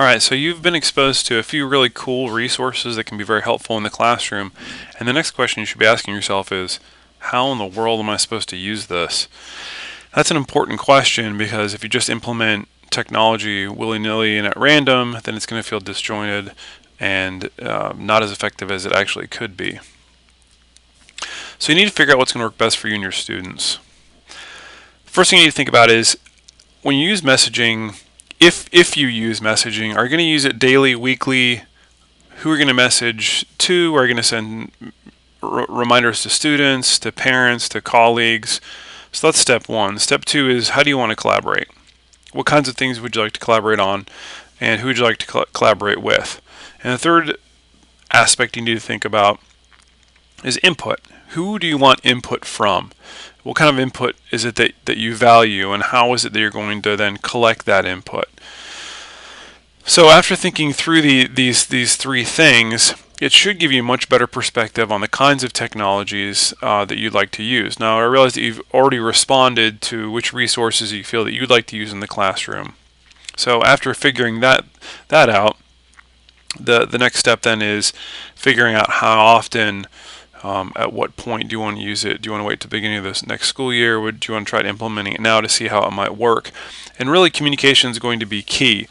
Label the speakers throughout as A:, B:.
A: Alright, so you've been exposed to a few really cool resources that can be very helpful in the classroom, and the next question you should be asking yourself is, how in the world am I supposed to use this? That's an important question because if you just implement technology willy-nilly and at random, then it's going to feel disjointed and not as effective as it actually could be. So you need to figure out what's going to work best for you and your students. First thing you need to think about is, when you use messaging, if you use messaging, are you going to use it daily, weekly? Who are you going to message to? Are you going to send reminders to students, to parents, to colleagues? So that's step one. Step two is, how do you want to collaborate? What kinds of things would you like to collaborate on, and who would you like to collaborate with? And the third aspect you need to think about is input. Who do you want input from? What kind of input is it that you value, and how is it that you're going to then collect that input? So after thinking through these three things, it should give you a much better perspective on the kinds of technologies that you'd like to use. Now, I realize that you've already responded to which resources you feel that you'd like to use in the classroom. So after figuring that out, the next step then is figuring out how often, at what point do you want to use it? Do you want to wait to the beginning of this next school year? Do you want to try implementing it now to see how it might work? And really, communication is going to be key.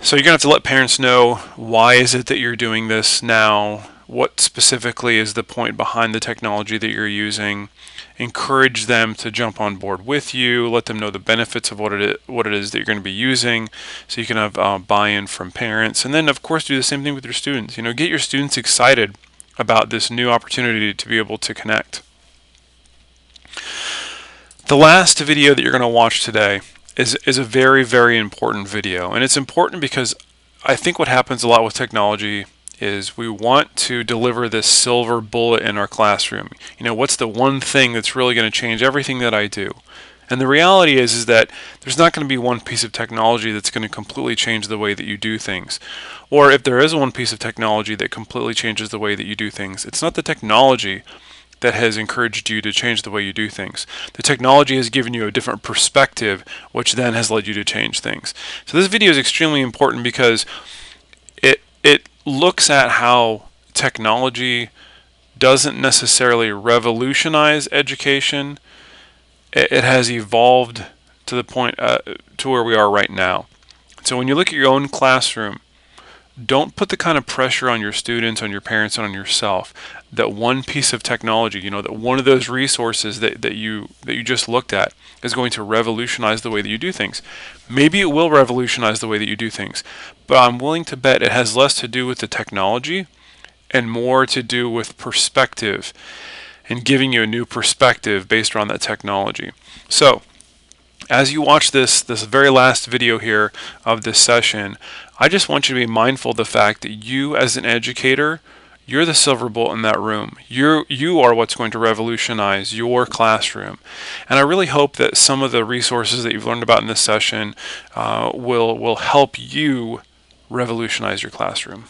A: So you're going to have to let parents know, why is it that you're doing this now? What specifically is the point behind the technology that you're using? Encourage them to jump on board with you. Let them know the benefits of what it is that you're going to be using, so you can have buy-in from parents. And then, of course, do the same thing with your students. Get your students excited about this new opportunity to be able to connect. The last video that you're going to watch today is a very, very important video, and it's important because I think what happens a lot with technology is we want to deliver this silver bullet in our classroom. What's the one thing that's really going to change everything that I do? And the reality is that there's not going to be one piece of technology that's going to completely change the way that you do things. Or if there is one piece of technology that completely changes the way that you do things, it's not the technology that has encouraged you to change the way you do things. The technology has given you a different perspective, which then has led you to change things. So this video is extremely important because it looks at how technology doesn't necessarily revolutionize education. It has evolved to the point to where we are right now. So when you look at your own classroom, don't put the kind of pressure on your students, on your parents, and on yourself that one piece of technology, that one of those resources that you just looked at is going to revolutionize the way that you do things. Maybe it will revolutionize the way that you do things, but I'm willing to bet it has less to do with the technology and more to do with perspective, and giving you a new perspective based on that technology. So, as you watch this very last video here of this session, I just want you to be mindful of the fact that you, as an educator, you're the silver bullet in that room. You are what's going to revolutionize your classroom. And I really hope that some of the resources that you've learned about in this session will help you revolutionize your classroom.